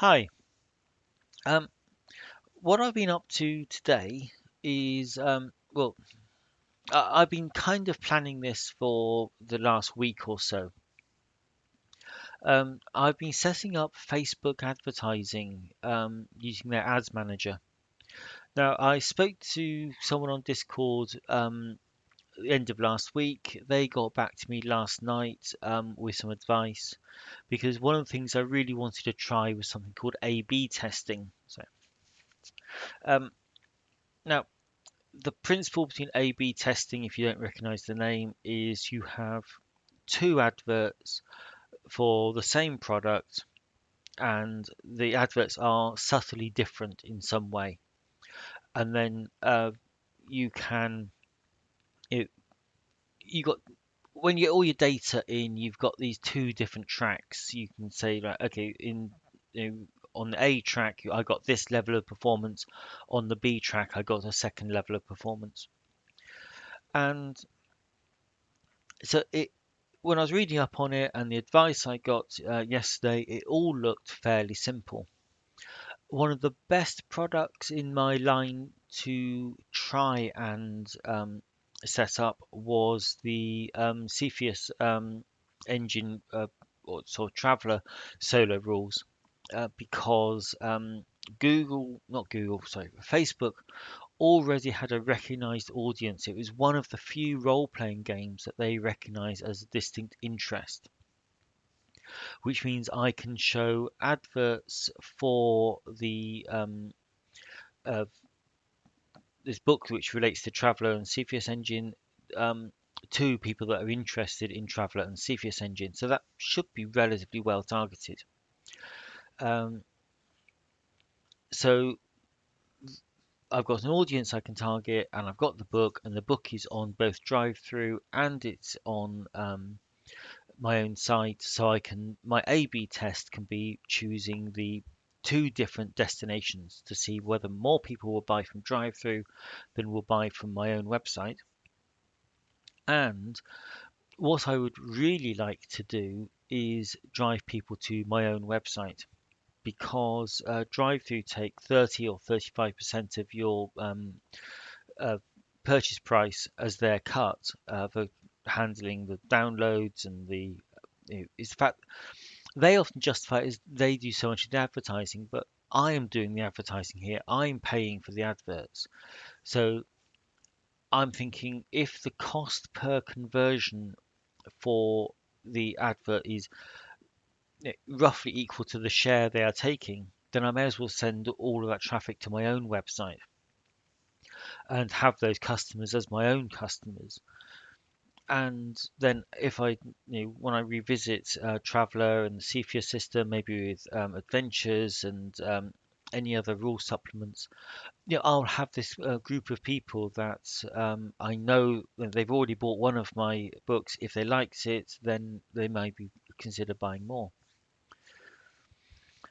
Hi. Um, what I've been up to today is, I've been kind of planning this for the last week or so. I've been setting up Facebook advertising using their ads manager. Now, I spoke to someone on Discord at the end of last week. They got back to me last night with some advice because one of the things I really wanted to try was something called A/B testing. Um, Now, the principle between A/B testing, if you don't recognize the name, is you have two adverts for the same product, and the adverts are subtly different in some way. And then you can, you, you got when you get all your data in, you've got these two different tracks. You can say like, okay, you know, on the A track, I got this level of performance. On the B track, I got a second level of performance. And so when I was reading up on it and the advice I got yesterday, it all looked fairly simple. One of the best products in my line to try and set up was the Cepheus engine or sort of Traveler solo rules because not Google, sorry, Facebook already had a recognized audience. It was one of the few role playing games that they recognize as a distinct interest, which means I can show adverts for the uh, this book which relates to Traveller and Cepheus Engine um, to people that are interested in Traveller and Cepheus Engine. So that should be relatively well targeted. Um, so I've got an audience I can target, and I've got the book, and the book is on both drive-through and it's on my own site, so I can my A/B test can be choosing the two different destinations to see whether more people will buy from drive-through than will buy from my own website. And what I would really like to do is drive people to my own website because drive-through take 30 or 35% of your uh, purchase price as their cut for handling the downloads and it's fact they often justify it as they do so much of the advertising, but I am doing the advertising here. I'm paying for the adverts. So I'm thinking if the cost per conversion for the advert is roughly equal to the share they are taking, then I may as well send all of that traffic to my own website and have those customers as my own customers. And then if when I revisit Traveller and the Cepheus system, maybe with adventures and any other rule supplements, I'll have this group of people that I know that they've already bought one of my books. If they liked it, then they might be consider buying more.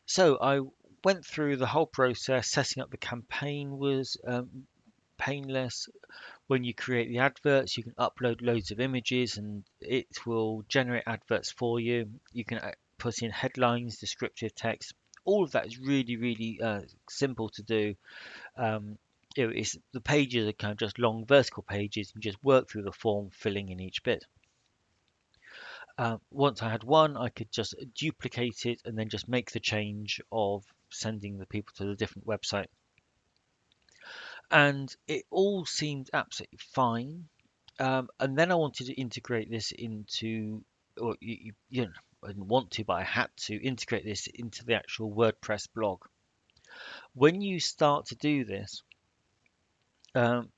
So I went through the whole process. Setting up the campaign was painless. When you create the adverts, you can upload loads of images and it will generate adverts for you. You can put in headlines, descriptive text. All of that is really, really simple to do. Um, the pages are kind of just long vertical pages. You just work through the form, filling in each bit. Once I had one, I could just duplicate it and then just make the change of sending the people to the different website. And it all seemed absolutely fine. And then I wanted to integrate this into, or you know, I didn't want to, but I had to integrate this into the actual WordPress blog. When you start to do this, um,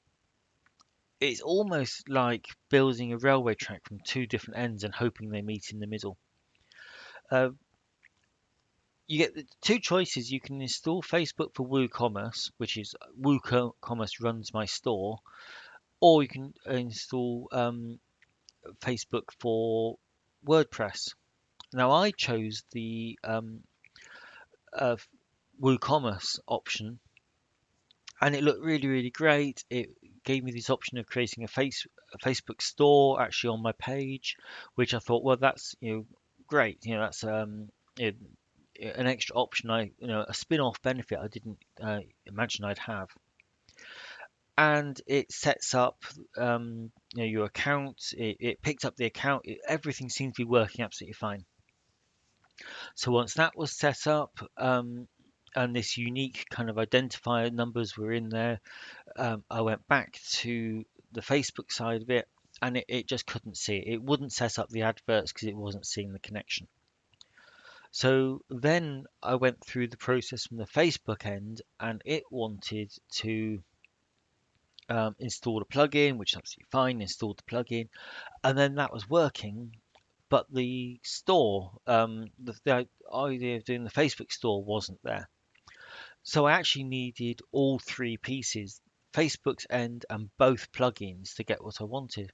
it's almost like building a railway track from two different ends and hoping they meet in the middle. Uh, you get the two choices. You can install Facebook for WooCommerce, which is WooCommerce runs my store, or you can install Facebook for WordPress. Now I chose the uh, WooCommerce option, and it looked really, really great. It gave me this option of creating a Facebook store actually on my page, which I thought, well, that's great. That's it, an extra option, a spin-off benefit I didn't imagine I'd have. And it sets up your account. It picked up the account. Everything seemed to be working absolutely fine. So once that was set up, and this unique kind of identifier numbers were in there, I went back to the Facebook side of it, and it just couldn't see it. It wouldn't set up the adverts because it wasn't seeing the connection. So then I went through the process from the Facebook end, and it wanted to install the plugin, which is absolutely fine. Installed the plugin, and then that was working. But the store, the idea of doing the Facebook store wasn't there. So I actually needed all three pieces, Facebook's end and both plugins, to get what I wanted.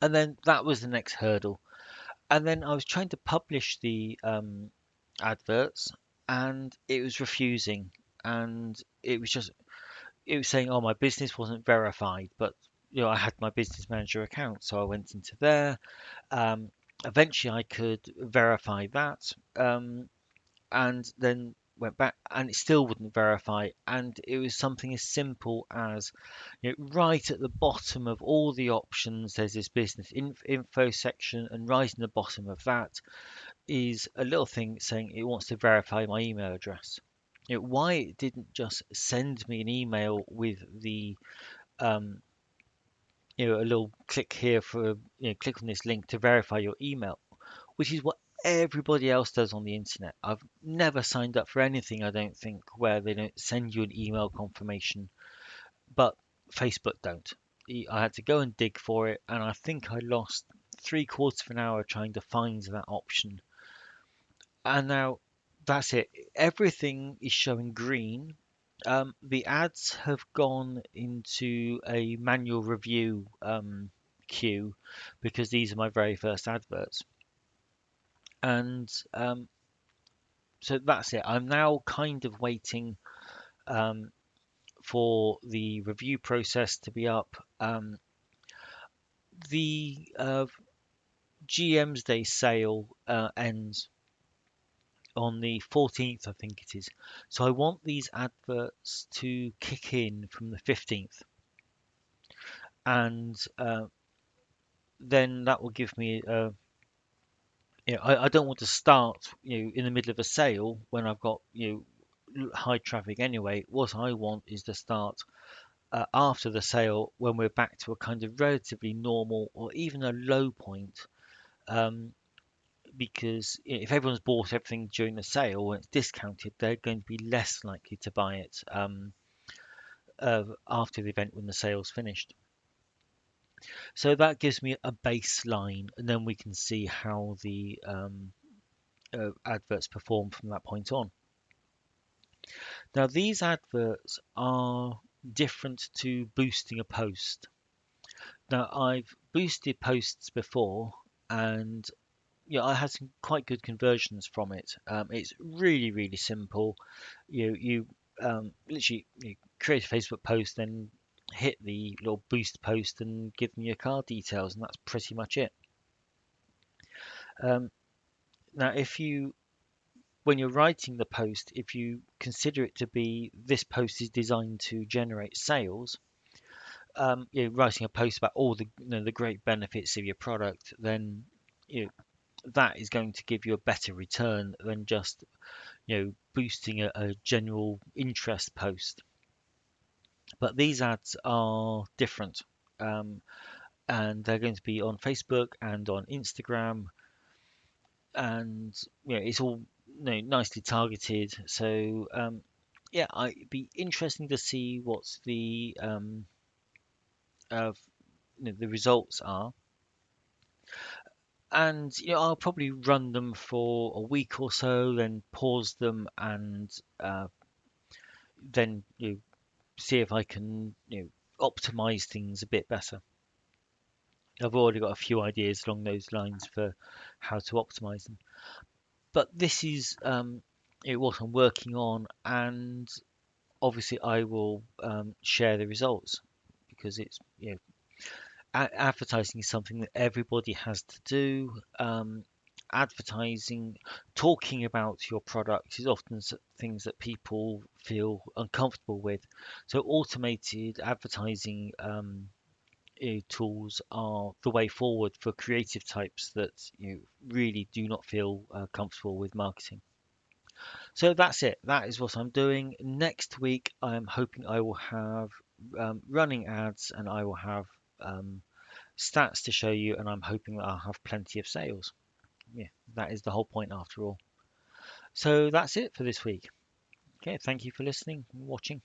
And then that was the next hurdle. And then I was trying to publish the adverts, and it was refusing. And it was saying, oh, my business wasn't verified, but I had my business manager account, so I went into there. Um, Eventually, I could verify that, and then went back, and it still wouldn't verify. And it was something as simple as, right at the bottom of all the options, there's this business info section, and right in the bottom of that is a little thing saying it wants to verify my email address. Why it didn't just send me an email with the um, a little click here for click on this link to verify your email, which is what everybody else does on the internet. I've never signed up for anything, I don't think, where they don't send you an email confirmation, but Facebook don't. I had to go and dig for it, and I think I lost three-quarters of an hour trying to find that option. And now that's it. Everything is showing green. The ads have gone into a manual review queue because these are my very first adverts. And so that's it. I'm now kind of waiting um, for the review process to be up. The GM's Day sale ends on the 14th, I think it is. So I want these adverts to kick in from the 15th, and then that will give me I don't want to start in the middle of a sale when I've got high traffic anyway. What I want is to start after the sale when we're back to a kind of relatively normal or even a low point. Um, because if everyone's bought everything during the sale and it's discounted, they're going to be less likely to buy it after the event when the sale's finished. So that gives me a baseline, and then we can see how the adverts perform from that point on. Now, these adverts are different to boosting a post. Now, I've boosted posts before, and I had some quite good conversions from it. It's really, really simple. You literally create a Facebook post, then hit the little boost post and give them your card details, and that's pretty much it. Um, Now, when you're writing the post, if you consider it to be this post is designed to generate sales, writing a post about all the great benefits of your product, then you know, that is going to give you a better return than just boosting a general interest post. But these ads are different, and they're going to be on Facebook and on Instagram, and it's all nicely targeted. So yeah, it'd be interesting to see what's of the results are. And I'll probably run them for a week or so, then pause them, and then see if I can optimize things a bit better. I've already got a few ideas along those lines for how to optimize them. But this is what I'm working on, and obviously I will share the results because it's advertising is something that everybody has to do, advertising, talking about your product is often things that people feel uncomfortable with. So automated advertising tools are the way forward for creative types that really do not feel comfortable with marketing. So that's it. That is what I'm doing. Next week, I'm hoping I will have running ads and I will have um, stats to show you, and I'm hoping that I'll have plenty of sales. Yeah, that is the whole point after all. So that's it for this week. Okay, thank you for listening and watching.